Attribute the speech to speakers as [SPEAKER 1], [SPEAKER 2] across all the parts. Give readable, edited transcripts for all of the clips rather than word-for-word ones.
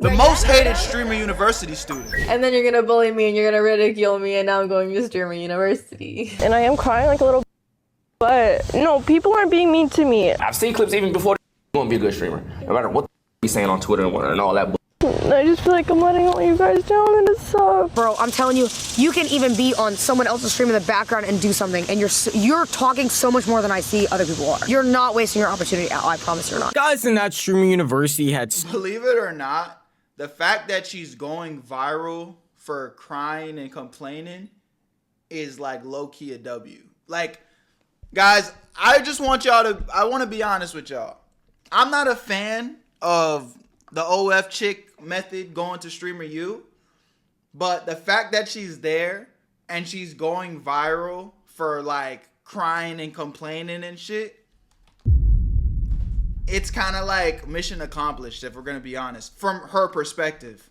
[SPEAKER 1] The most hated Streamer University student.
[SPEAKER 2] And then you're gonna bully me and you're gonna ridicule me, and now I'm going to Streamer University.
[SPEAKER 3] And I am crying like a little, but no, people aren't being mean to me.
[SPEAKER 4] I've seen clips even before you won't be a good streamer. No matter what you saying on Twitter and all that.
[SPEAKER 3] I just feel like I'm letting all you guys down and it sucks.
[SPEAKER 5] Bro, I'm telling you, you can even be on someone else's stream in the background and do something, and you're talking so much more than I see other people are. You're not wasting your opportunity. I promise you're not.
[SPEAKER 6] Guys in that Streamer University had...
[SPEAKER 1] Believe it or not, the fact that she's going viral for crying and complaining is like low-key a W. Like, guys, I want to be honest with y'all. I'm not a fan of the OF chick method going to Streamer U, but the fact that she's there and she's going viral for like crying and complaining and shit, it's kind of like mission accomplished, if we're gonna be honest, from her perspective.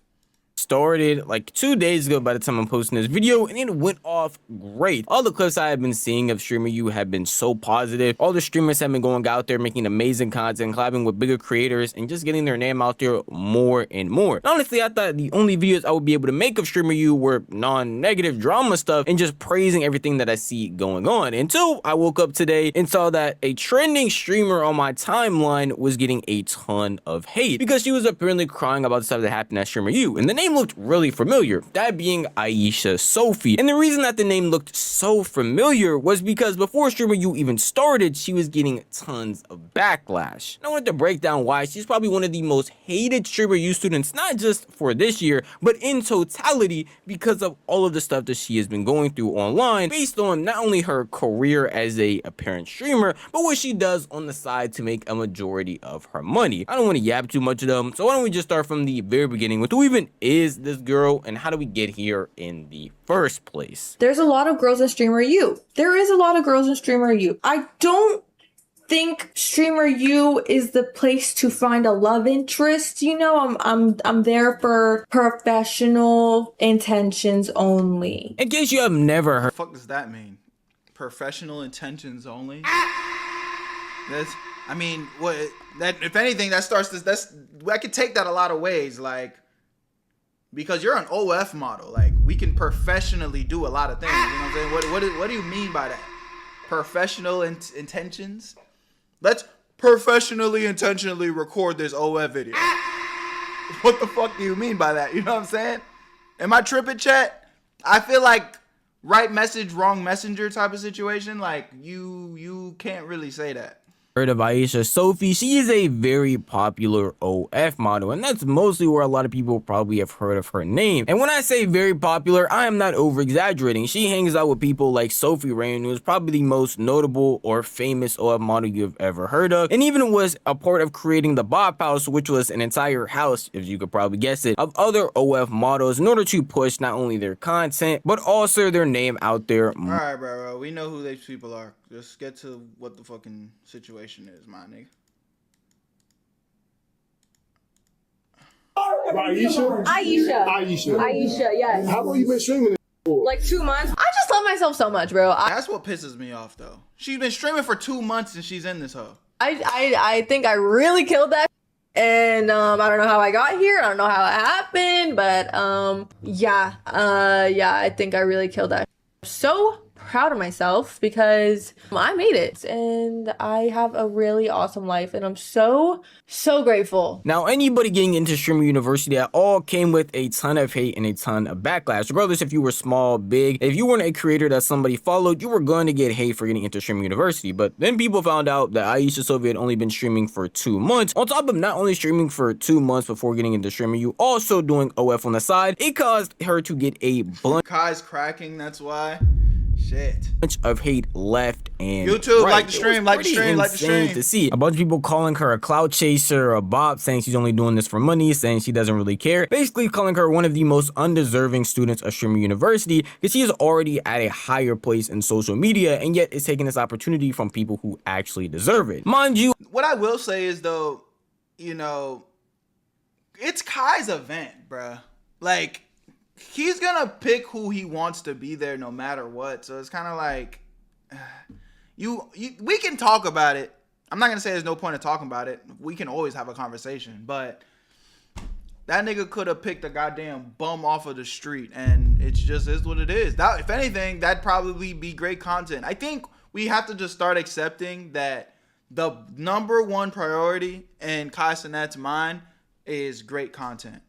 [SPEAKER 6] Started like 2 days ago by the time I'm posting this video, and it went off great. All the clips I have been seeing of Streamer U have been so positive. All the streamers have been going out there making amazing content, collabing with bigger creators, and just getting their name out there more and more. And honestly, I thought the only videos I would be able to make of Streamer U were non-negative drama stuff and just praising everything that I see going on, until I woke up today and saw that a trending streamer on my timeline was getting a ton of hate because she was apparently crying about the stuff that happened at Streamer U, and the name looked really familiar, that being Aishah Sofey. And the reason that the name looked so familiar was because before Streamer U even started, she was getting tons of backlash. And I wanted to break down why she's probably one of the most hated Streamer U students, not just for this year, but in totality, because of all of the stuff that she has been going through online, based on not only her career as a apparent streamer, but what she does on the side to make a majority of her money. I don't want to yap too much of them, so why don't we just start from the very beginning with who even is this girl and how do we get here in the first place?
[SPEAKER 2] There's a lot of girls in Streamer U. There is a lot of girls in Streamer U. I don't think Streamer U is the place to find a love interest. You know, I'm there for professional intentions only.
[SPEAKER 6] In case you have never heard,
[SPEAKER 1] What the fuck does that mean? Professional intentions only? That's, I mean, what that, if anything, that starts this, that's, I could take that a lot of ways, like, because you're an OF model, like, we can professionally do a lot of things, you know what I'm saying? What do you mean by that? Professional intentions? Let's professionally, intentionally record this OF video. What the fuck do you mean by that? You know what I'm saying? Am I tripping, chat? I feel like right message, wrong messenger type of situation. Like, you can't really say that.
[SPEAKER 6] of Aishah Sofey, she is a very popular OF model, and that's mostly where a lot of people probably have heard of her name. And when I say very popular, I am not over exaggerating. She hangs out with people like Sofey Rain, who is probably the most notable or famous OF model you've ever heard of, and even was a part of creating the Bop House, which was an entire house, if you could probably guess it, of other OF models in order to push not only their content but also their name out there.
[SPEAKER 1] All right, bro, we know who these people are. Just get to what the fucking situation is, my nigga.
[SPEAKER 2] Aishah, yes.
[SPEAKER 7] How long you been streaming this for?
[SPEAKER 2] Like 2 months. I just love myself so much, bro.
[SPEAKER 1] That's what pisses me off, though. She's been streaming for 2 months and she's in this hoe.
[SPEAKER 2] I think I really killed that. And I don't know how I got here. I don't know how it happened, but yeah, I think I really killed that. So proud of myself because I made it and I have a really awesome life and I'm so grateful.
[SPEAKER 6] Now, anybody getting into Streamer University at all came with a ton of hate and a ton of backlash. Regardless if you were small, big, if you weren't a creator that somebody followed, you were going to get hate for getting into Streamer University. But then people found out that Aishah Sofey had only been streaming for 2 months. On top of not only streaming for 2 months before getting into Streamer U, also doing OF on the side, it caused her to get a bunch
[SPEAKER 1] Kai's cracking, that's why. Shit.
[SPEAKER 6] of hate left and
[SPEAKER 1] YouTube,
[SPEAKER 6] right.
[SPEAKER 1] like the stream, like the stream, like the stream.
[SPEAKER 6] To see a bunch of people calling her a clout chaser, a bop, saying she's only doing this for money, saying she doesn't really care, basically calling her one of the most undeserving students of Streamer University because she is already at a higher place in social media and yet is taking this opportunity from people who actually deserve it. Mind you,
[SPEAKER 1] what I will say is, though, you know, it's Kai's event, bruh. Like, he's gonna pick who he wants to be there no matter what. So it's kind of like, we can talk about it. I'm not gonna say there's no point of talking about it. We can always have a conversation, but That nigga could have picked a goddamn bum off of the street, and it just is what it is. That, if anything, that'd probably be great content. I think we have to just start accepting that the number one priority in Kai Cenat's mind is great content.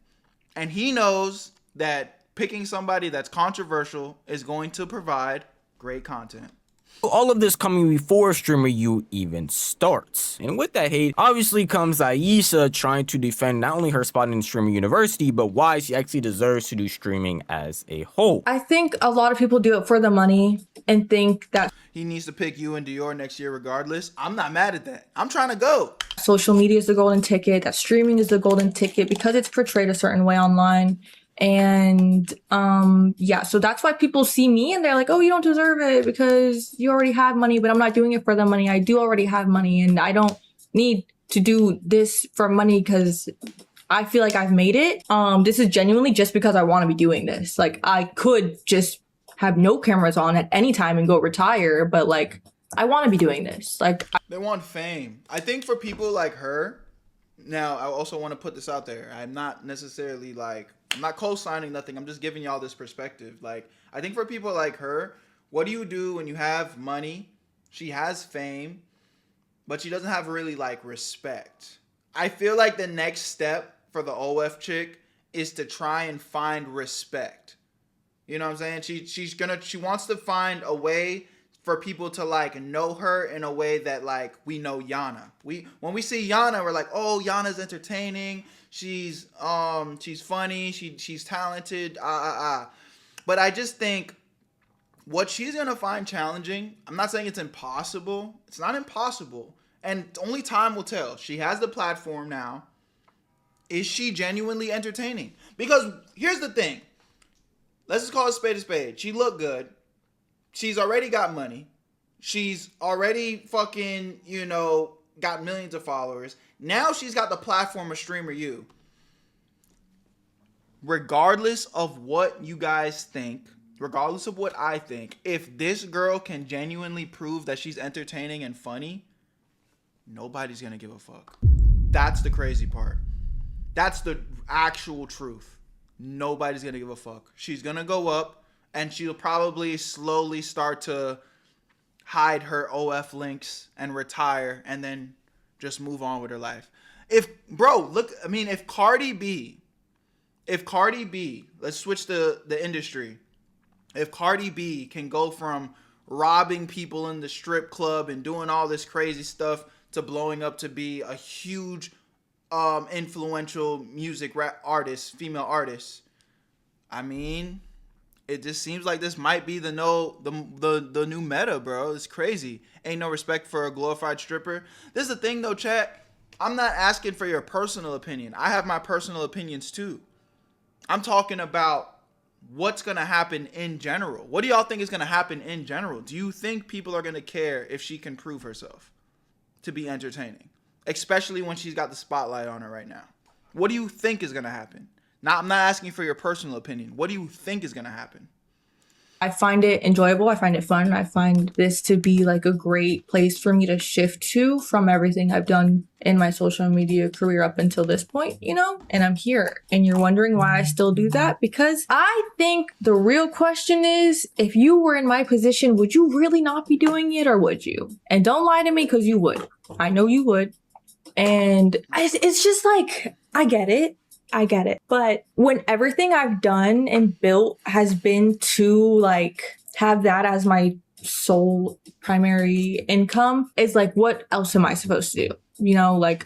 [SPEAKER 1] And he knows that picking somebody that's controversial is going to provide great content.
[SPEAKER 6] All of this coming before Streamer U even starts. And with that hate, obviously comes Aishah trying to defend not only her spot in Streamer University, but why she actually deserves to do streaming as a whole.
[SPEAKER 2] I think a lot of people do it for the money and think that
[SPEAKER 1] He needs to pick you and Dior next year regardless. I'm not mad at that. I'm trying to go.
[SPEAKER 2] social media is the golden ticket, that streaming is the golden ticket because it's portrayed a certain way online. And yeah, so that's why people see me and they're like, oh, you don't deserve it because you already have money, but I'm not doing it for the money. I do already have money and I don't need to do this for money because I feel like I've made it. This is genuinely just because I want to be doing this. Like, I could just have no cameras on at any time and go retire, but like, I want to be doing this. Like,
[SPEAKER 1] They want fame. I think for people like her, now I also want to put this out there. I'm not necessarily like, I'm not co-signing nothing. I'm just giving y'all this perspective. Like, I think for people like her, what do you do when you have money? She has fame, but she doesn't have really like respect. I feel like the next step for the OF chick is to try and find respect. You know what I'm saying? She wants to find a way for people to like know her in a way that like we know Yana. When we see Yana, we're like, oh, Yana's entertaining. She's funny. She's talented. But I just think what she's gonna find challenging. I'm not saying it's impossible. It's not impossible, and only time will tell. She has the platform now. Is she genuinely entertaining? Because here's the thing. Let's just call it spade a spade. She looked good. She's already got money. She's already fucking, got millions of followers. Now she's got the platform of Streamer U. Regardless of what you guys think, regardless of what I think, if this girl can genuinely prove that she's entertaining and funny, nobody's gonna give a fuck. That's the crazy part. That's the actual truth. Nobody's gonna give a fuck. She's gonna go up and she'll probably slowly start to hide her OF links and retire and then just move on with her life. If Cardi B, let's switch the industry. If Cardi B can go from robbing people in the strip club and doing all this crazy stuff to blowing up to be a huge influential music rap artist, female artist, I mean, it just seems like this might be the new meta, bro. It's crazy. Ain't no respect for a glorified stripper. This is the thing though, chat. I'm not asking for your personal opinion. I have my personal opinions too. I'm talking about what's going to happen in general. What do y'all think is going to happen in general? Do you think people are going to care if she can prove herself to be entertaining? Especially when she's got the spotlight on her right now. What do you think is going to happen? Now, I'm not asking for your personal opinion. What do you think is going to happen?
[SPEAKER 2] I find it enjoyable. I find it fun. I find this to be like a great place for me to shift to from everything I've done in my social media career up until this point, and I'm here. And you're wondering why I still do that? Because I think the real question is, if you were in my position, would you really not be doing it or would you? And don't lie to me because you would. I know you would. And it's just like, I get it. But when everything I've done and built has been to like have that as my sole primary income, it's like, what else am I supposed to do?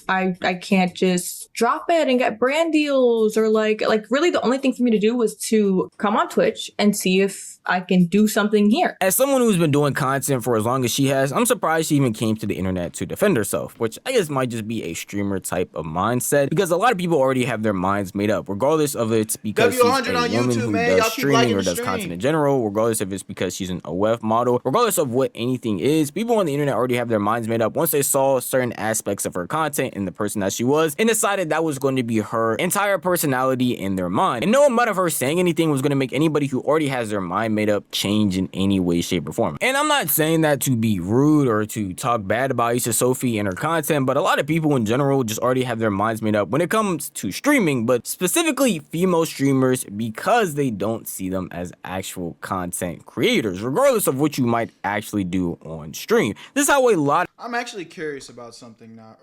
[SPEAKER 2] I can't just drop it and get brand deals or like really the only thing for me to do was to come on Twitch and see if I can do something here.
[SPEAKER 6] As someone who's been doing content for as long as she has, I'm surprised she even came to the internet to defend herself, which I guess might just be a streamer type of mindset because a lot of people already have their minds made up, regardless of it's because she's a woman who does streaming or does content in general, regardless if it's because she's an OF model, regardless of what anything is, people on the internet already have their minds made up once they saw certain aspects aspects of her content and the person that she was, and decided that was going to be her entire personality in their mind. And no amount of her saying anything was going to make anybody who already has their mind made up change in any way, shape, or form. And I'm not saying that to be rude or to talk bad about Aishah Sofey and her content, but a lot of people in general just already have their minds made up when it comes to streaming, but specifically female streamers, because they don't see them as actual content creators, regardless of what you might actually do on stream. This is how a lot.
[SPEAKER 1] I'm actually curious about something now.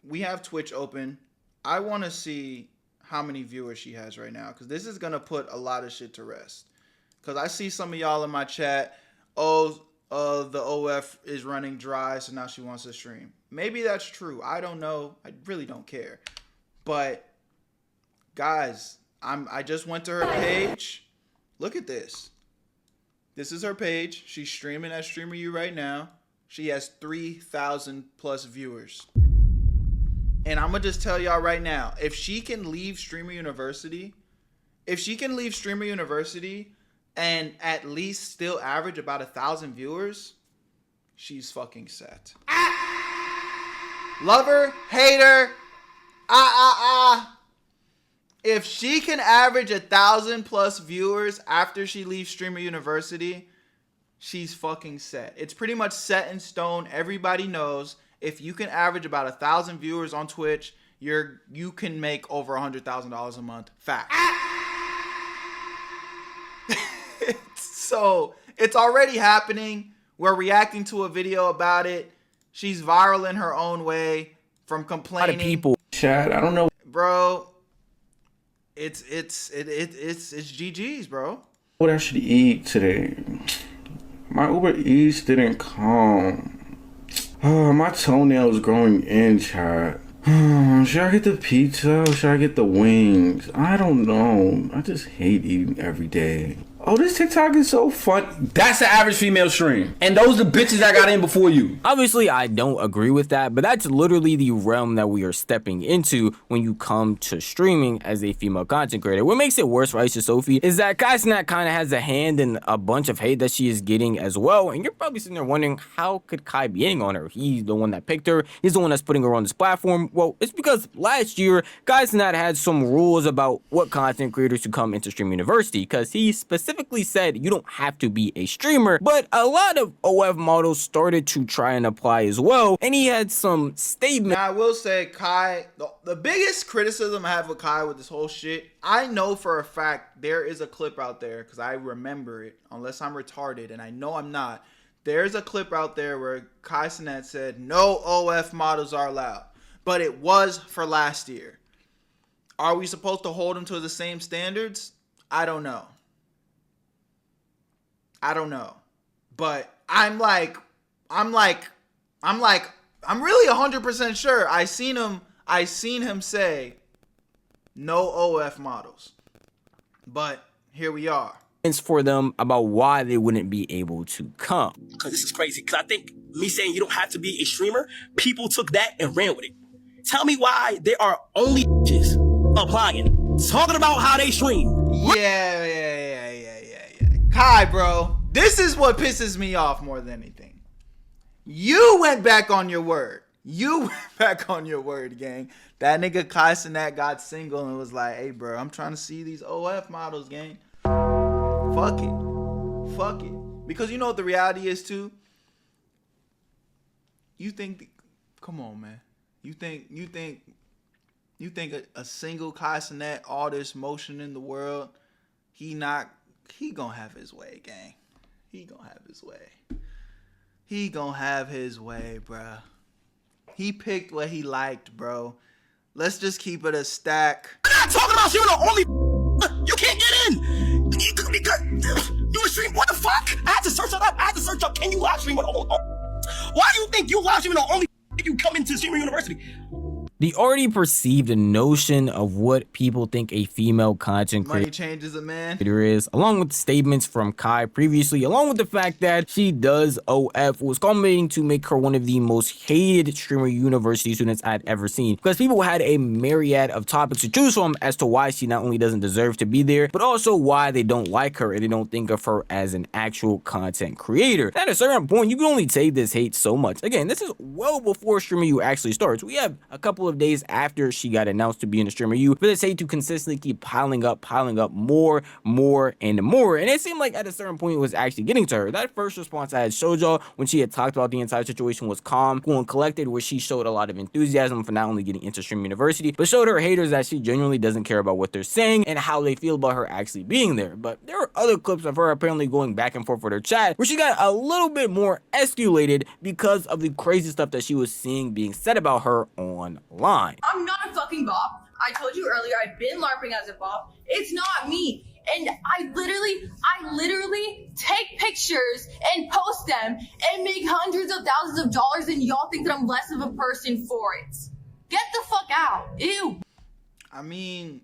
[SPEAKER 1] We have Twitch open. I want to see how many viewers she has right now, because this is going to put a lot of shit to rest. Because I see some of y'all in my chat, the OF is running dry, so now she wants to stream. Maybe that's true. I don't know. I really don't care. But guys, I just went to her page. Look at this. This is her page. She's streaming at Streamer U right now. She has 3,000 plus viewers. And I'm going to just tell y'all right now, if she can leave Streamer University and at least still average about 1,000 viewers, she's fucking set. Love her, hate her, If she can average 1,000 plus viewers after she leaves Streamer University, she's fucking set. It's pretty much set in stone. Everybody knows if you can average about 1,000 viewers on Twitch, you can make over $100,000 a month. Fact. So it's already happening. We're reacting to a video about it. She's viral in her own way from complaining.
[SPEAKER 6] A lot of people.
[SPEAKER 7] Chad, I don't know.
[SPEAKER 1] Bro, it's GG's, bro.
[SPEAKER 7] What I should eat today? My Uber Eats didn't come. My toenail's growing in, Chad. Should I get the pizza or should I get the wings? I don't know. I just hate eating every day. Oh, this TikTok is so fun. That's the average female stream. And those are the bitches that got in before you.
[SPEAKER 6] Obviously, I don't agree with that, but that's literally the realm that we are stepping into when you come to streaming as a female content creator. What makes it worse for Aishah Sofey is that Kai Snack kind of has a hand in a bunch of hate that she is getting as well. And you're probably sitting there wondering, how could Kai be hating on her? He's the one that picked her. He's the one that's putting her on this platform. Well, it's because last year, Kai Snack had some rules about what content creators should come into Stream University, because he specifically said you don't have to be a streamer, but a lot of OF models started to try and apply as well, and he had some statements.
[SPEAKER 1] Now, I will say, Kai, the biggest criticism I have with Kai with this whole shit, I know for a fact there is a clip out there, because I remember it, unless I'm retarded, and I know I'm not. There's a clip out there where Kai Cenat said no OF models are allowed, but it was for last year. Are we supposed to hold them to the same standards? I don't know. But I'm really 100% sure I seen him say no OF models. But here we are.
[SPEAKER 6] For them about why they wouldn't be able to come.
[SPEAKER 8] Because this is crazy. Because I think me saying you don't have to be a streamer, people took that and ran with it. Tell me why there are only bitches applying, talking about how they stream.
[SPEAKER 1] Yeah. Kai, bro, this is what pisses me off more than anything. You went back on your word. Gang. That nigga Kai Cenat got single and was like, hey, bro, I'm trying to see these OF models, gang. Fuck it. Because you know what the reality is, too? Come on, man. You think a single Kai Cenat, all this motion in the world, he gonna have his way, gang. He gonna have his way, bruh. He picked what he liked, bro. Let's just keep it a stack.
[SPEAKER 8] I'm not talking about streaming the only. You can't get in. Because you a stream. What the fuck? I had to search it up. Can you live stream with all? Why do you think you live streaming the only you come into Streamer University?
[SPEAKER 6] The already perceived notion of what people think a female content
[SPEAKER 1] Money changes a man.
[SPEAKER 6] creator is, along with statements from Kai previously, along with the fact that she does OF, was culminating to make her one of the most hated streamer university students I'd ever seen, because people had a myriad of topics to choose from as to why she not only doesn't deserve to be there, but also why they don't like her and they don't think of her as an actual content creator. At a certain point, you can only take this hate so much. Again, this is well before Streamer U actually starts. We have a couple of days after she got announced to be in the Streamer U for this hate to consistently keep piling up more, and more. And it seemed like at a certain point it was actually getting to her. That first response I had showed y'all when she had talked about the entire situation was calm, cool, and collected, where she showed a lot of enthusiasm for not only getting into Stream University, but showed her haters that she genuinely doesn't care about what they're saying and how they feel about her actually being there. But there are other clips of her apparently going back and forth with her chat where she got a little bit more escalated because of the crazy stuff that she was seeing being said about her online.
[SPEAKER 9] I'm not a fucking bop. I told you earlier, I've been LARPing as a bop. It's not me. And I literally take pictures and post them and make hundreds of thousands of dollars, and y'all think that I'm less of a person for it. Get the fuck out. Ew.
[SPEAKER 1] I mean,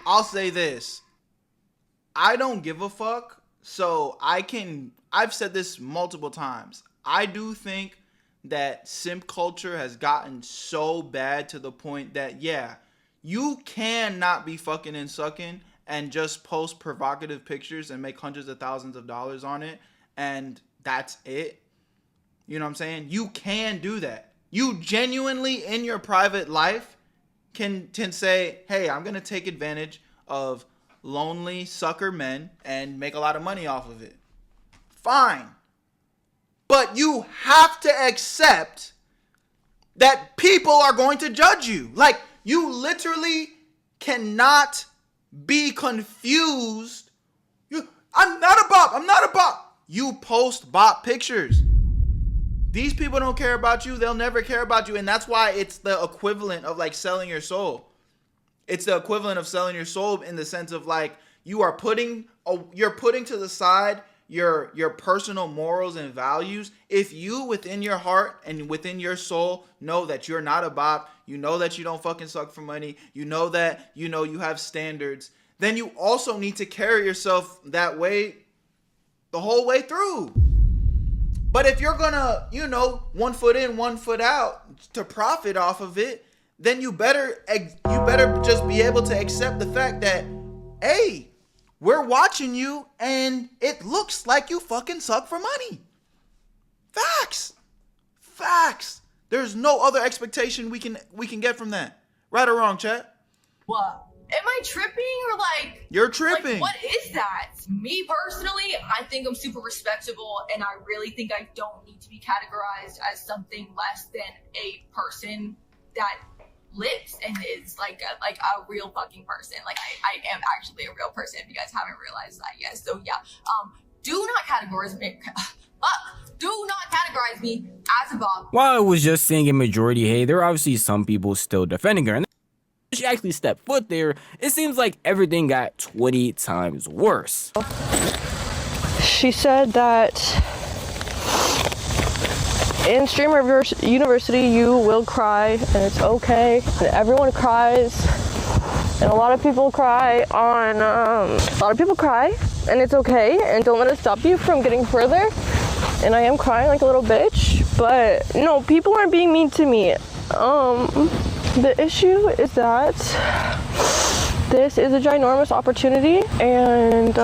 [SPEAKER 1] I'll say this. I don't give a fuck, so I've said this multiple times. I do think that simp culture has gotten so bad to the point that, yeah, you cannot be fucking and sucking and just post provocative pictures and make hundreds of thousands of dollars on it, and that's it. You know what I'm saying? You can do that. You genuinely, in your private life, can say, hey, I'm going to take advantage of lonely sucker men and make a lot of money off of it. Fine. But you have to accept that people are going to judge you. Like, you literally cannot be confused. I'm not a bop. You post bop pictures. These people don't care about you. They'll never care about you. And that's why it's the equivalent of like selling your soul. It's the equivalent of selling your soul in the sense of like you're putting to the side your personal morals and values. If you within your heart and within your soul know that you're not a bop, you know that you don't fucking suck for money, you know that you have standards, then you also need to carry yourself that way the whole way through. But if you're gonna, 1 foot in, 1 foot out to profit off of it, then you better just be able to accept the fact that, hey, we're watching you and it looks like you fucking suck for money. Facts. There's no other expectation we can get from that. Right or wrong, chat?
[SPEAKER 9] What? Am I tripping or like...
[SPEAKER 1] You're tripping.
[SPEAKER 9] Like, what is that? Me personally, I think I'm super respectable, and I really think I don't need to be categorized as something less than a person that lives and is like a real fucking person. Like, I am actually a real person, if you guys haven't realized that yet. So yeah, do not categorize me. Do not categorize me as a bop.
[SPEAKER 6] While I was just saying a majority hate, there are obviously some people still defending her. And she actually stepped foot there, it seems like everything got 20 times worse.
[SPEAKER 3] She said that in Streamer University you will cry and it's okay, and everyone cries, and a lot of people cry and it's okay, and don't let it stop you from getting further. And I am crying like a little bitch, but no, people aren't being mean to me. The issue is that this is a ginormous opportunity, and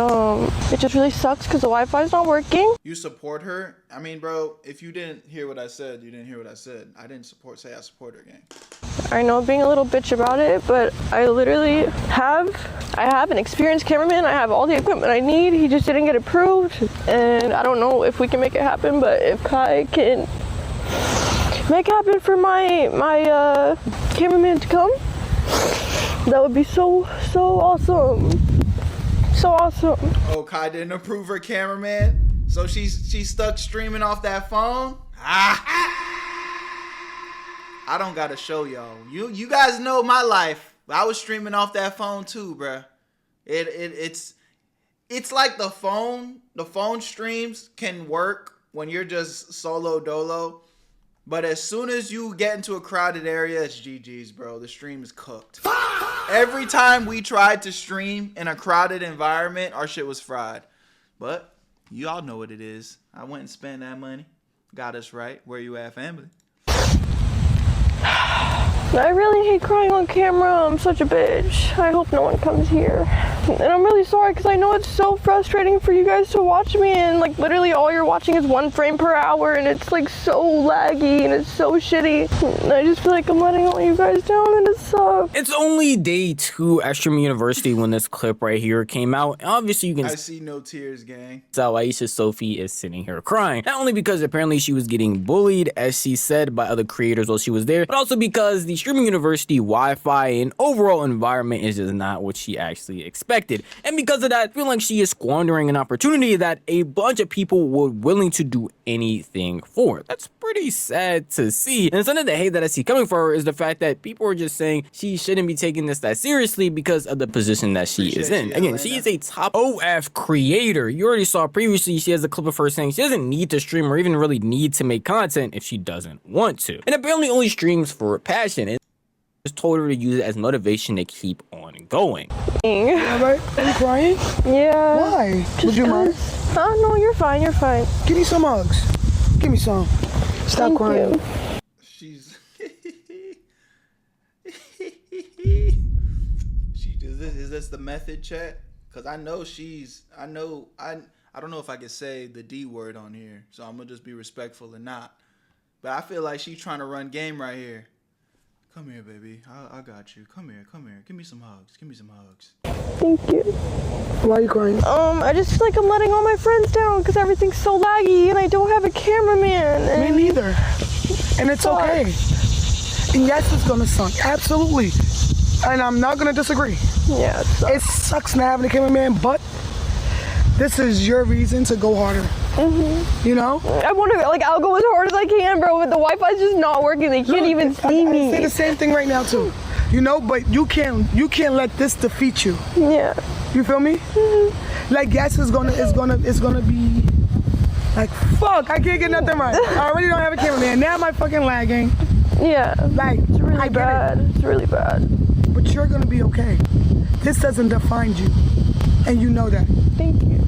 [SPEAKER 3] it just really sucks because the Wi-Fi is not working.
[SPEAKER 1] You support her? I mean, bro, if you didn't hear what I said, you didn't hear what I said. I didn't say I support her, gang.
[SPEAKER 3] I know being a little bitch about it, but I literally have an experienced cameraman. I have all the equipment I need. He just didn't get approved, and I don't know if we can make it happen, but if Kai can make it happen for my cameraman to come, that would be so awesome. So awesome.
[SPEAKER 1] Oh, Kai didn't approve her cameraman, so she's stuck streaming off that phone. I don't gotta show y'all. You guys know my life. I was streaming off that phone too, bruh. It's it's like the phone streams can work when you're just solo dolo. But as soon as you get into a crowded area, it's GG's, bro. The stream is cooked. Every time we tried to stream in a crowded environment, our shit was fried. But you all know what it is. I went and spent that money. Got us right. Where you at, family?
[SPEAKER 3] I really hate crying on camera. I'm such a bitch. I hope no one comes here. And I'm really sorry because I know it's so frustrating for you guys to watch me, and like literally all you're watching is 1 frame per hour, and it's like so laggy and it's so shitty. And I just feel like I'm letting all you guys down, and it sucks.
[SPEAKER 6] It's only day 2 at Streamer University when this clip right here came out. And obviously you can
[SPEAKER 1] I see no tears, gang.
[SPEAKER 6] So Aishah Sofey is sitting here crying. Not only because apparently she was getting bullied, as she said, by other creators while she was there, but also because the Streaming University Wi-Fi and overall environment is just not what she actually expected. And because of that, I feel like she is squandering an opportunity that a bunch of people were willing to do anything for. That's pretty sad to see. And some of the hate that I see coming for her is the fact that people are just saying she shouldn't be taking this that seriously because of the position that she is in. Again, she is a top OF creator. You already saw previously she has a clip of her saying she doesn't need to stream or even really need to make content if she doesn't want to. And apparently only streams for passion. And just told her to use it as motivation to keep on going.
[SPEAKER 10] Yeah, right? Are you crying?
[SPEAKER 3] Yeah.
[SPEAKER 10] Why? Would you mind?
[SPEAKER 3] Oh, no, you're fine, you're fine.
[SPEAKER 10] Give me some hugs. Give me some. Stop crying.
[SPEAKER 1] She's is this the method, chat? Cause I know I don't know if I could say the D word on here, so I'm gonna just be respectful and not. But I feel like she's trying to run game right here. Come here, baby. I got you. Come here. Give me some hugs.
[SPEAKER 3] Thank you.
[SPEAKER 10] Why are you crying?
[SPEAKER 3] I just feel like I'm letting all my friends down because everything's so laggy and I don't have a cameraman. And
[SPEAKER 10] Me neither. And it's okay. And yes, it's gonna suck. Absolutely. And I'm not gonna disagree.
[SPEAKER 3] Yeah,
[SPEAKER 10] it sucks not having a cameraman, but this is your reason to go harder. You know?
[SPEAKER 3] I want to, like, I'll go as hard as I can, bro, but the Wi-Fi's just not working. They can't even see me.
[SPEAKER 10] I say the same thing right now, too. You know, but you can't let this defeat you.
[SPEAKER 3] Yeah.
[SPEAKER 10] You feel me? Like, yes, it's gonna be like, fuck, I can't get nothing right. I already don't have a cameraman. Now am I fucking lagging?
[SPEAKER 3] Yeah.
[SPEAKER 10] Like,
[SPEAKER 3] it's really bad. It's really bad.
[SPEAKER 10] But you're gonna be okay. This doesn't define you. And you know that.
[SPEAKER 3] Thank you.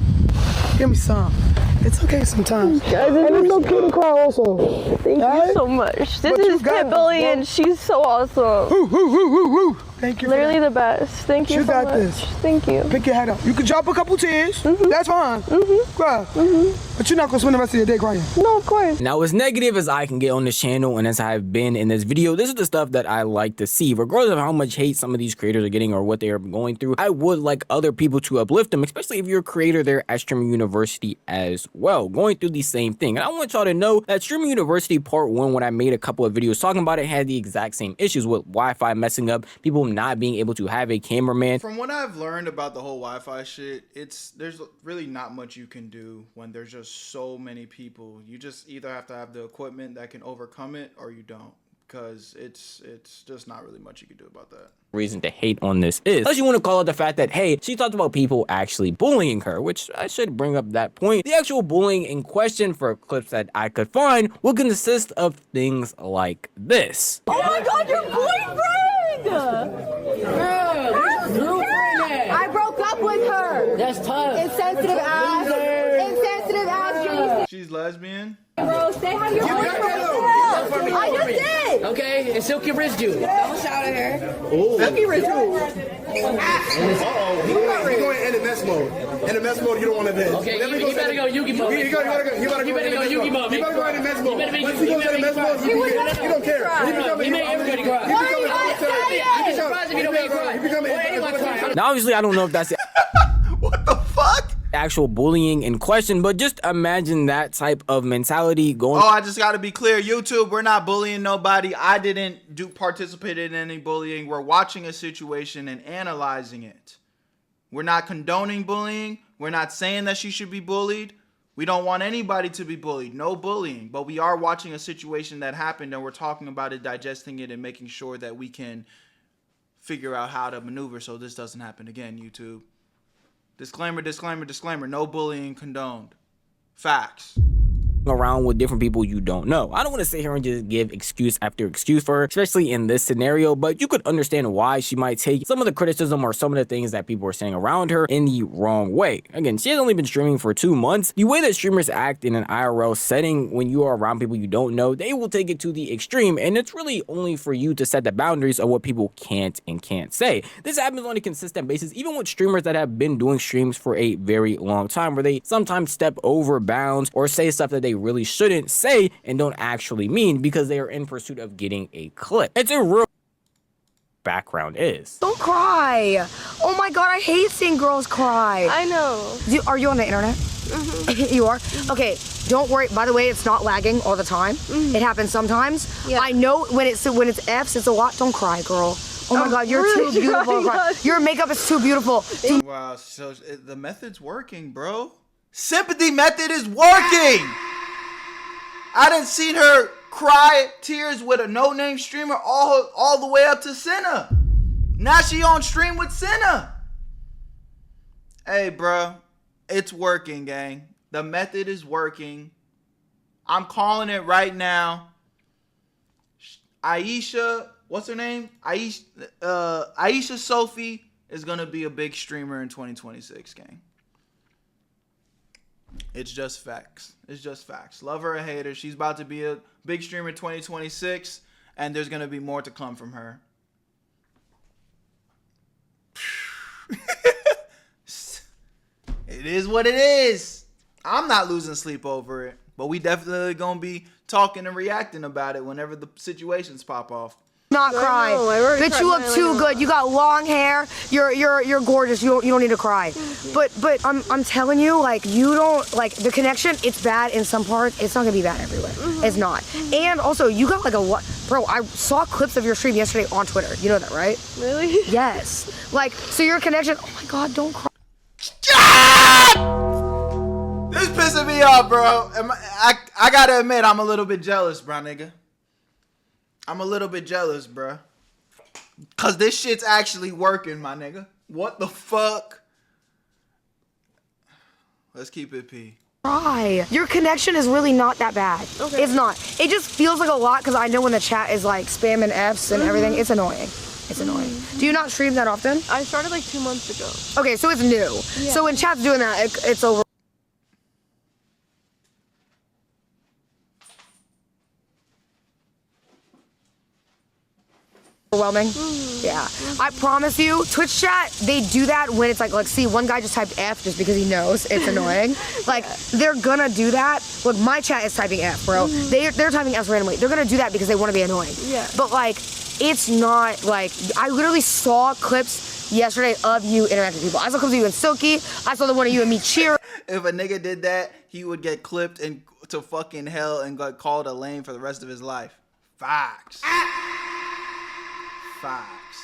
[SPEAKER 10] Give me some. It's okay sometimes.
[SPEAKER 3] Guys,
[SPEAKER 10] and it's okay to cry also.
[SPEAKER 3] Thank you so much. This is Pitbully and she's so awesome.
[SPEAKER 10] Woo. Thank you.
[SPEAKER 3] Literally the best. Thank you so much.
[SPEAKER 10] This.
[SPEAKER 3] Thank you.
[SPEAKER 10] Pick your head up. You can drop a couple tears. That's fine. Cry. But you're not gonna spend the rest of your day crying.
[SPEAKER 3] No, of course.
[SPEAKER 6] Now, as negative as I can get on this channel and as I've been in this video, this is the stuff that I like to see. Regardless of how much hate some of these creators are getting or what they are going through, I would like other people to uplift them, especially if you're a creator there at Streamer University as well, going through the same thing. And I want y'all to know that Streamer University Part 1, when I made a couple of videos talking about it, had the exact same issues with Wi-Fi messing up, people not being able to have a cameraman.
[SPEAKER 1] From what I've learned about the whole Wi-Fi shit, there's really not much you can do when there's just so many people. You just either have to have the equipment that can overcome it or you don't, because it's just not really much you can do about that.
[SPEAKER 6] Reason to hate on this is, unless you want to call it the fact that, hey, she talked about people actually bullying her, which I should bring up that point. The actual bullying in question, for clips that I could find, will consist of things like this.
[SPEAKER 3] Oh my god, your boyfriend! I broke up with her.
[SPEAKER 11] That's tough.
[SPEAKER 3] Insensitive ass. Insensitive ass.
[SPEAKER 1] She's lesbian?
[SPEAKER 3] Bro, say hi to your boyfriend. I just did.
[SPEAKER 11] Okay, and Silky wrist you.
[SPEAKER 3] Don't shout at her.
[SPEAKER 11] Silky wrist you.
[SPEAKER 12] He's going in the mess mode. In the mess mode, you don't want to bet.
[SPEAKER 11] Okay, you better go Yugi mode.
[SPEAKER 12] You better go Yugi mode. You better go in the mess mode. Once you go in the mess mode, you don't care.
[SPEAKER 11] He made everybody cry. I'd be surprised if you don't make cry.
[SPEAKER 6] Now, obviously, I don't know if that's it.
[SPEAKER 1] What the fuck?
[SPEAKER 6] Actual bullying in question, but just imagine that type of mentality going.
[SPEAKER 1] Oh, I just got to be clear, YouTube, we're not bullying nobody. I didn't participate in any bullying. We're watching a situation and analyzing it. We're not condoning bullying. We're not saying that she should be bullied. We don't want anybody to be bullied. No bullying. But we are watching a situation that happened and we're talking about it, digesting it, and making sure that we can figure out how to maneuver so this doesn't happen again, YouTube. Disclaimer, disclaimer, disclaimer. No bullying condoned. Facts.
[SPEAKER 6] Around with different people you don't know. I don't want to sit here and just give excuse after excuse for her, especially in this scenario, but you could understand why she might take some of the criticism or some of the things that people are saying around her in the wrong way. Again, she has only been streaming for 2 months. The way that streamers act in an IRL setting when you are around people you don't know, they will take it to the extreme, and it's really only for you to set the boundaries of what people can't and can't say. This happens on a consistent basis, even with streamers that have been doing streams for a very long time, where they sometimes step over bounds or say stuff that they really shouldn't say and don't actually mean because they are in pursuit of getting a clip. It's a real background is.
[SPEAKER 5] Don't cry. Oh my God, I hate seeing girls cry.
[SPEAKER 3] I know.
[SPEAKER 5] Are you on the internet? You are? Okay, don't worry. By the way, it's not lagging all the time. It happens sometimes. Yeah. I know when it's F's, it's a lot. Don't cry, girl. Oh my God, you're
[SPEAKER 3] really
[SPEAKER 5] too beautiful. Your makeup is too beautiful.
[SPEAKER 1] Wow, so the method's working, bro. Sympathy method is working. I done seen her cry tears with a no-name streamer all the way up to Senna. Now she on stream with Senna. Hey, bro, it's working, gang. The method is working. I'm calling it right now. Aishah, what's her name? Aishah Sofey is gonna be a big streamer in 2026, gang. It's just facts. It's just facts. Love her or hate her, she's about to be a big streamer in 2026, and there's gonna be more to come from her. It is what it is. I'm not losing sleep over it, but we definitely gonna be talking and reacting about it whenever the situations pop off.
[SPEAKER 5] Not cry. Bitch, you look too good. You got long hair. You're gorgeous. You don't need to cry. But I'm telling you, like, you don't like the connection. It's bad in some parts. It's not gonna be bad everywhere. It's not. And also, you got like a lot. Bro, I saw clips of your stream yesterday on Twitter. You know that, right?
[SPEAKER 3] Really?
[SPEAKER 5] Yes. Like, so your connection. Oh my God, don't cry.
[SPEAKER 1] This pissing me off, bro. I gotta admit, I'm a little bit jealous, bro, nigga. I'm a little bit jealous, bro. Cause this shit's actually working, my nigga. What the fuck? Let's keep it P.
[SPEAKER 5] Cry. Your connection is really not that bad. Okay. It's not. It just feels like a lot because I know when the chat is like spamming Fs and everything, it's annoying. It's annoying. Do you not stream that often?
[SPEAKER 3] I started like 2 months ago.
[SPEAKER 5] Okay, so it's new. Yeah. So when chat's doing that, it's over. Overwhelming. Yeah. I promise you, Twitch chat, they do that when it's like, see, one guy just typed F just because he knows it's annoying. Like, they're gonna do that. Look, my chat is typing F, bro. They're typing F randomly. They're gonna do that because they want to be annoying. Yeah. But like, it's not like, I literally saw clips yesterday of you interacting with people. I saw clips of you and Silky. I saw the one of you and me cheering.
[SPEAKER 1] If a nigga did that, he would get clipped and to fucking hell and got called a lame for the rest of his life. Facts. Facts.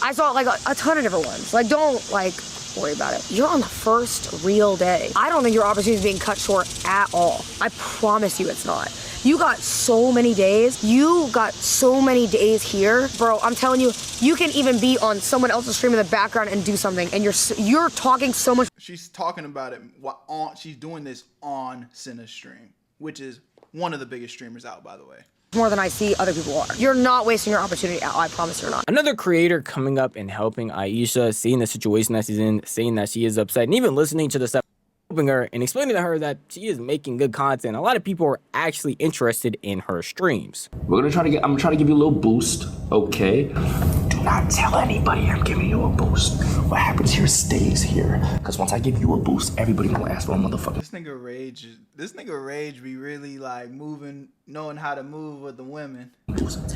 [SPEAKER 5] I saw like a ton of different ones. Like, don't like worry about it. You're on the first real day. I don't think your opportunity is being cut short at all. I promise you it's not. You got so many days. You got so many days here. Bro, I'm telling you, you can even be on someone else's stream in the background and do something, and you're talking so much.
[SPEAKER 1] She's talking about it she's doing this on Senna's stream, which is one of the biggest streamers out, by the way.
[SPEAKER 5] More than I see other people are. You're not wasting your opportunity out. I promise you're not.
[SPEAKER 6] Another creator coming up and helping Aishah, seeing the situation that she's in, saying that she is upset, and even listening to the stuff, helping her and explaining to her that she is making good content. A lot of people are actually interested in her streams.
[SPEAKER 4] I'm gonna try to give you a little boost, okay? Do not tell anybody I'm giving you a boost. What happens here stays here. Cause once I give you a boost, everybody gonna ask for a motherfucker.
[SPEAKER 1] This nigga Rage be really like moving, knowing how to move with the women.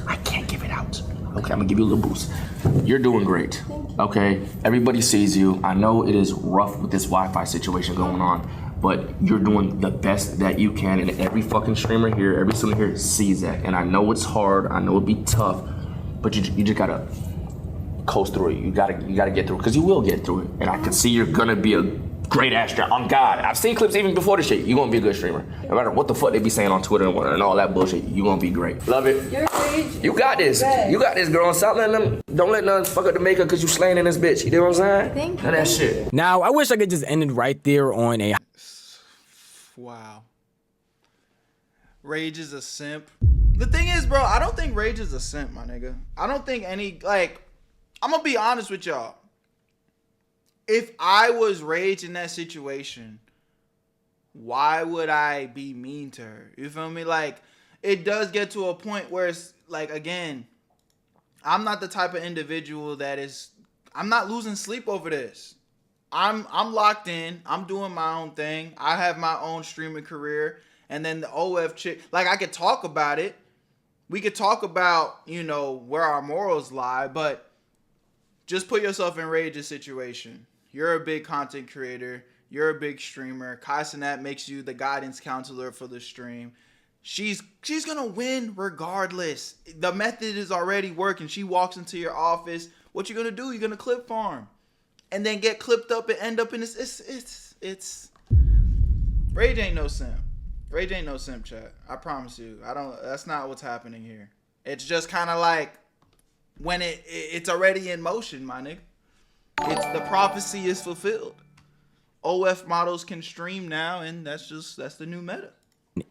[SPEAKER 4] I can't give it out. Okay, I'm gonna give you a little boost. You're doing great, okay? Everybody sees you. I know it is rough with this Wi-Fi situation going on, but you're doing the best that you can, and every fucking streamer here, every streamer here sees that. And I know it's hard, I know it'd be tough, but you just gotta coast through it. You gotta get through it, because you will get through it. And I can see you're gonna be a great ass streamer. On God, I've seen clips even before this shit. You gonna be a good streamer. No matter what the fuck they be saying on Twitter and all that bullshit, you gonna be great. Love it. You got this. You got this, girl. Stop letting them. Don't let nothing fuck up the makeup because you slaying in this bitch. You know what I'm saying?
[SPEAKER 2] Thank you.
[SPEAKER 4] None of that shit.
[SPEAKER 6] Now, I wish I could just end it right there on a...
[SPEAKER 1] Wow. Rage is a simp. The thing is, bro, I don't think Rage is a simp, my nigga. I don't think any, like, I'm gonna be honest with y'all. If I was Rage in that situation, why would I be mean to her? You feel me? Like, it does get to a point where it's, like, again, I'm not the type of individual that is, I'm not losing sleep over this. I'm locked in. I'm doing my own thing. I have my own streaming career. And then the OF chick, like, I could talk about it. We could talk about, you know, where our morals lie, but just put yourself in Rage's situation. You're a big content creator. You're a big streamer. Kai Cenat makes you the guidance counselor for the stream. She's gonna win regardless. The method is already working. She walks into your office. What you gonna do? You're gonna clip farm, and then get clipped up and end up in this. It's Rage ain't no simp. Rage ain't no simp, chat. I promise you. That's not what's happening here. It's just kind of like when it's already in motion, my nigga. It's the prophecy is fulfilled. OF models can stream now, and that's the new meta.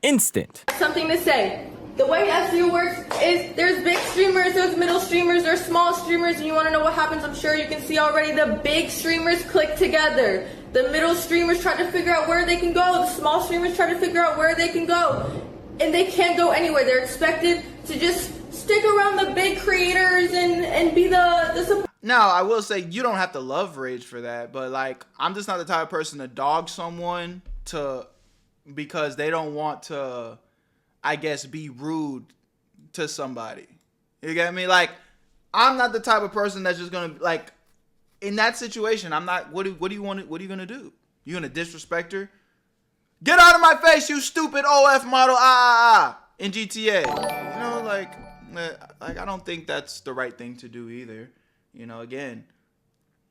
[SPEAKER 6] Instant.
[SPEAKER 2] Something to say. The way SEO works is there's big streamers, there's middle streamers, there's small streamers, and you want to know what happens? I'm sure you can see already the big streamers click together. The middle streamers try to figure out where they can go. The small streamers try to figure out where they can go. And they can't go anywhere. They're expected to just stick around the big creators and be the support.
[SPEAKER 1] Now, I will say you don't have to love Rage for that, but like I'm just not the type of person to dog someone because they don't want to, I guess, be rude to somebody. You get me? Like, I'm not the type of person that's just gonna, like, in that situation, I'm not. What are you gonna do? You gonna disrespect her? Get out of my face, you stupid OF model! In GTA. You know, like I don't think that's the right thing to do either. You know, again,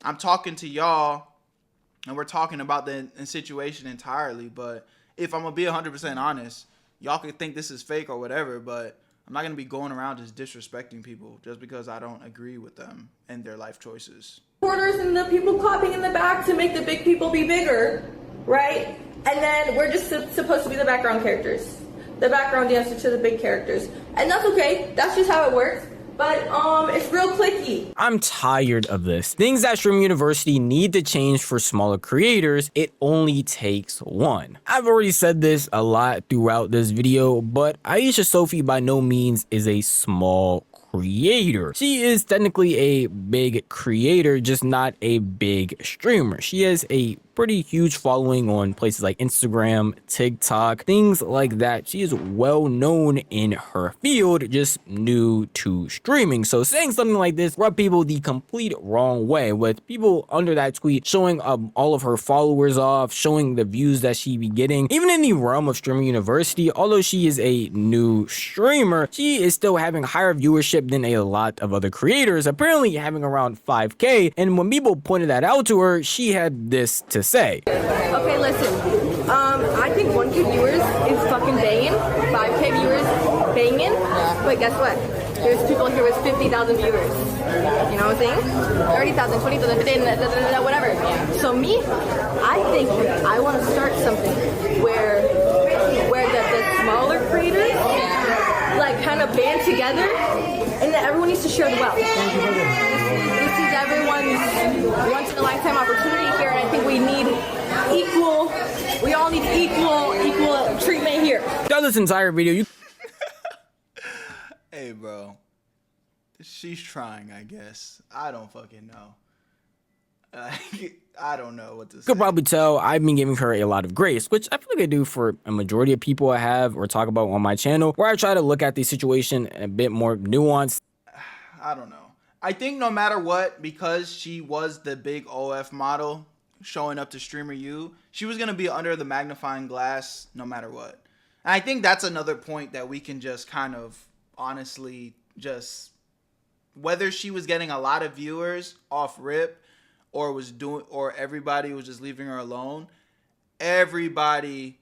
[SPEAKER 1] I'm talking to y'all, and we're talking about the situation entirely. But if I'm gonna be 100% honest, y'all could think this is fake or whatever, but I'm not gonna be going around just disrespecting people just because I don't agree with them and their life choices.
[SPEAKER 2] Supporters and the people clapping in the back to make the big people be bigger, right? And then we're just supposed to be the background characters, the background dancer to the big characters, and that's okay. That's just how it works. But it's real clicky.
[SPEAKER 6] I'm tired of this. Things that Stream University need to change for smaller creators, it only takes one. I've already said this a lot throughout this video, but Aishah Sofey by no means is a small creator. She is technically a big creator, just not a big streamer. She has a pretty huge following on places like Instagram, TikTok, things like that. She is well known in her field, just new to streaming. So saying something like this rubbed people the complete wrong way, with people under that tweet showing all of her followers off, showing the views that she be getting. Even in the realm of Streaming University, although she is a new streamer, she is still having higher viewership than a lot of other creators, apparently having around 5K. And when people pointed that out to her, she had this to say.
[SPEAKER 2] Okay, listen. I think 1K viewers is fucking banging. 5K viewers banging. But guess what? There's people here with 50,000 viewers. You know what I'm saying? 30,000, 20,000, 15,000, whatever. So me, I think I want to start something where the smaller creators like kind of band together, and that everyone needs to share the wealth. This is everyone's once in a lifetime opportunity here, and I think we all need equal treatment here.
[SPEAKER 6] Throughout this entire video,
[SPEAKER 1] Hey, bro. She's trying, I guess. I don't fucking know. I don't know what to say.
[SPEAKER 6] You could probably tell I've been giving her a lot of grace, which I feel like I do for a majority of people I have or talk about on my channel, where I try to look at the situation a bit more nuanced.
[SPEAKER 1] I don't know. I think no matter what, because she was the big OF model showing up to Streamer U, she was going to be under the magnifying glass no matter what. And I think that's another point that we can just kind of honestly just, whether she was getting a lot of viewers off rip or everybody was just leaving her alone, everybody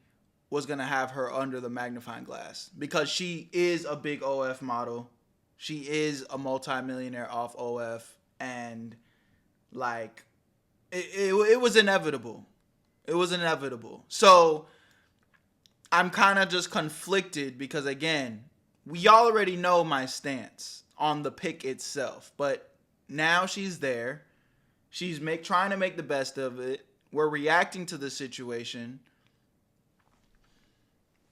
[SPEAKER 1] was going to have her under the magnifying glass because she is a big OF model. She is a multimillionaire off OF, and like it was inevitable. It was inevitable. So I'm kind of just conflicted because, again, we already know my stance on the pick itself, but now she's there. She's trying to make the best of it. We're reacting to the situation.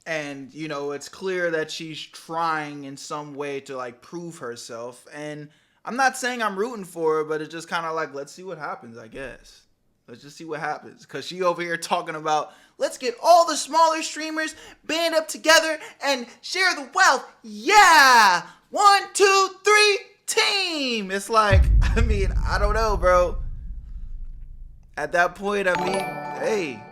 [SPEAKER 1] And, you know, it's clear that she's trying in some way to, like, prove herself. And I'm not saying I'm rooting for her, but it's just kind of like, let's see what happens, I guess. Let's just see what happens. Because she over here talking about, let's get all the smaller streamers band up together and share the wealth. Yeah! 1, 2, 3, team! It's like, I mean, I don't know, bro. At that point, I mean, hey,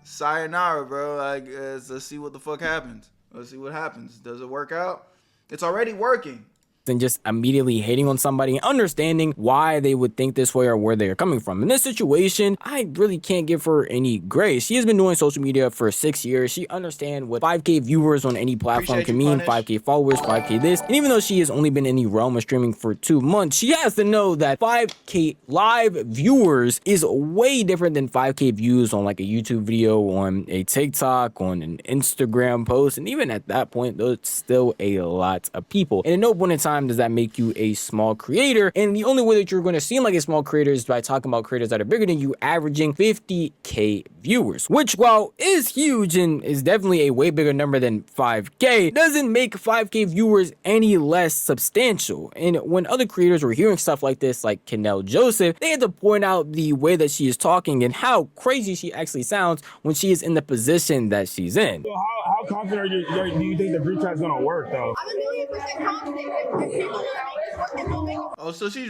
[SPEAKER 1] sayonara, bro. Like, let's see what the fuck happens. Let's see what happens. Does it work out? It's already working.
[SPEAKER 6] And just immediately hating on somebody and understanding why they would think this way or where they're coming from. In this situation, I really can't give her any grace. She has been doing social media for 6 years. She understands what 5K viewers on any platform can mean, 5K followers, 5K this. And even though she has only been in the realm of streaming for 2 months, she has to know that 5K live viewers is way different than 5K views on like a YouTube video, on a TikTok, on an Instagram post. And even at that point, that's still a lot of people. And at no point in time does that make you a small creator. And the only way that you're going to seem like a small creator is by talking about creators that are bigger than you, averaging 50K viewers, which, while is huge and is definitely a way bigger number than 5K, doesn't make 5K viewers any less substantial. And when other creators were hearing stuff like this, like Kenel Joseph, they had to point out the way that she is talking and how crazy she actually sounds when she is in the position that she's in.
[SPEAKER 13] So how confident do you think the group chat's gonna work, though?
[SPEAKER 9] I'm 1,000,000% confident.
[SPEAKER 1] Oh, so she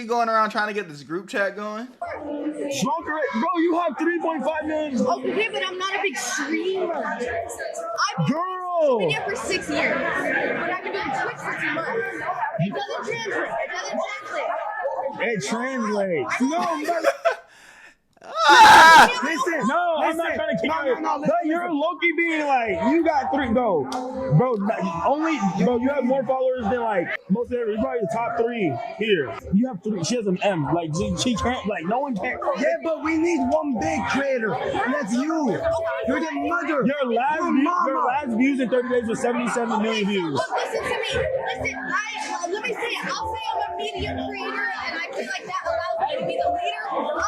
[SPEAKER 1] going around trying to get this group chat going?
[SPEAKER 13] Smoker, bro, you have 3.5 million.
[SPEAKER 9] Okay, but I'm not a big streamer. I've been here for 6 years, but I've been doing Twitch for 2 months. It doesn't translate.
[SPEAKER 13] It translates. No, but listen, no, I'm not trying to kick you. But you're low-key being like, you got 3, bro, you have more followers than like most of everybody. You're probably the top 3 here. You have 3. She has an M. Like she can't. Like no one can't.
[SPEAKER 10] Yeah, but we need one big creator, and that's you. You're the mother.
[SPEAKER 13] Your last views in 30 days was 77 million views.
[SPEAKER 9] Look, listen to me. Let me say it. I'll say I'm a medium creator, and I feel like that allows me to be the leader.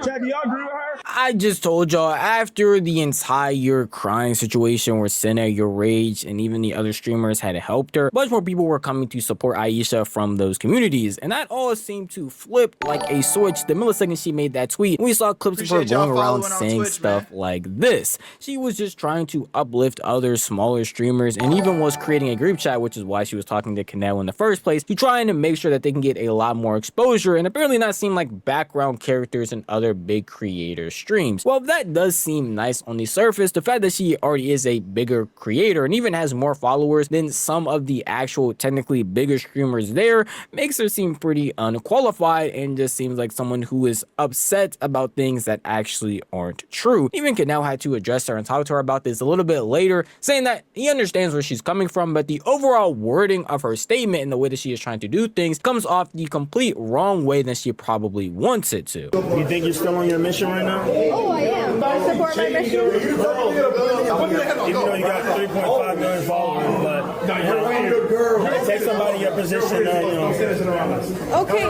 [SPEAKER 13] Chad, do y'all agree with her?
[SPEAKER 6] I just told y'all, after the entire crying situation where Senna, Your Rage, and even the other streamers had helped her, much more people were coming to support Aishah from those communities, and that all seemed to flip like a switch the millisecond she made that tweet. We saw clips of her going around saying Twitch, stuff like this. She was just trying to uplift other smaller streamers, and even was creating a group chat, which is why she was talking to Kenel in the first place, to trying to make sure that they can get a lot more exposure and apparently not seem like background characters in other big creator streams. Well, that does seem nice on the surface. The fact that she already is a bigger creator and even has more followers than some of the actual technically bigger streamers there makes her seem pretty unqualified and just seems like someone who is upset about things that actually aren't true. Even Kenel had to address her and talk to her about this a little bit later, saying that he understands where she's coming from, but the overall wording of her statement and the way that she is trying to do things comes off the complete wrong way than she probably wants it to.
[SPEAKER 13] You think you're still on your mission right now?
[SPEAKER 2] Oh, I am. Do I support my mission?
[SPEAKER 13] Even though you got 3.5 million followers, but it takes somebody in your position that, you know.
[SPEAKER 2] Okay,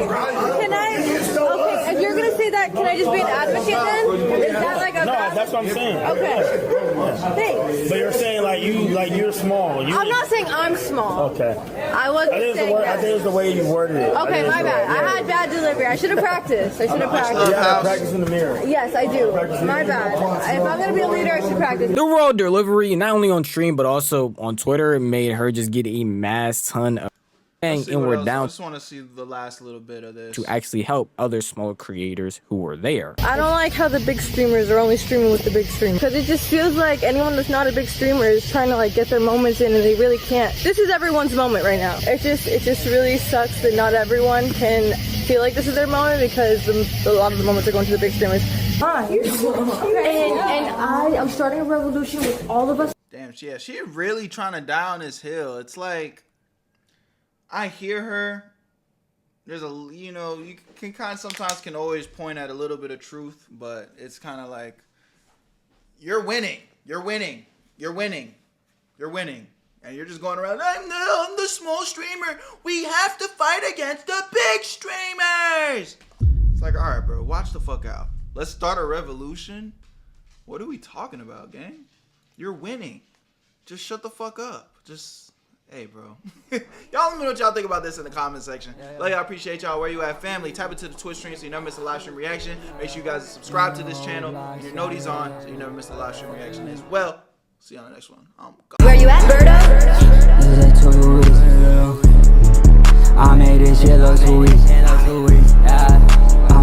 [SPEAKER 2] if you're gonna say that, can I just be an advocate then? Is that like a
[SPEAKER 13] No, that's what I'm saying.
[SPEAKER 2] Okay. Thanks.
[SPEAKER 13] But you're saying you're small.
[SPEAKER 2] I'm not saying I'm small.
[SPEAKER 13] Okay.
[SPEAKER 2] I wasn't saying that.
[SPEAKER 13] I think it's the way you worded it.
[SPEAKER 2] Okay, my bad. I had bad delivery. I should have practiced.
[SPEAKER 13] Yeah, practice in the mirror.
[SPEAKER 2] Yes, I do. My bad. If I'm gonna be a leader, I should practice.
[SPEAKER 6] The raw delivery, not only on stream but also on Twitter, made her just get a mass ton of and we're down.
[SPEAKER 1] I just want to see the last little bit of this
[SPEAKER 6] to actually help other small creators who were there.
[SPEAKER 3] I don't like how the big streamers are only streaming with the big streamers, because it just feels like anyone that's not a big streamer is trying to like get their moments in, and they really can't. This is everyone's moment right now. It just really sucks that not everyone can feel like this is their moment because a lot of the moments are going to the big streamers. And I'm starting a revolution with all of us.
[SPEAKER 1] Damn, she really trying to die on this hill. It's like, I hear her. There's a, you know, you can kind of sometimes can always point at a little bit of truth, but it's kind of like, you're winning. You're winning. You're winning. You're winning. And you're just going around, I'm the small streamer. We have to fight against the big streamers. It's like, all right, bro, watch the fuck out. Let's start a revolution. What are we talking about, gang? You're winning. Just shut the fuck up. Just, hey, bro. Y'all let me know what y'all think about this in the comment section. Love y'all, appreciate y'all. Where you at, family? Type into the Twitch stream so you never miss a live stream reaction. Make sure you guys subscribe to this channel and your noties on so you never miss a live stream reaction as well. See you on the next one.
[SPEAKER 14] Where you at, Berto? I made this shit look sweet. Yeah.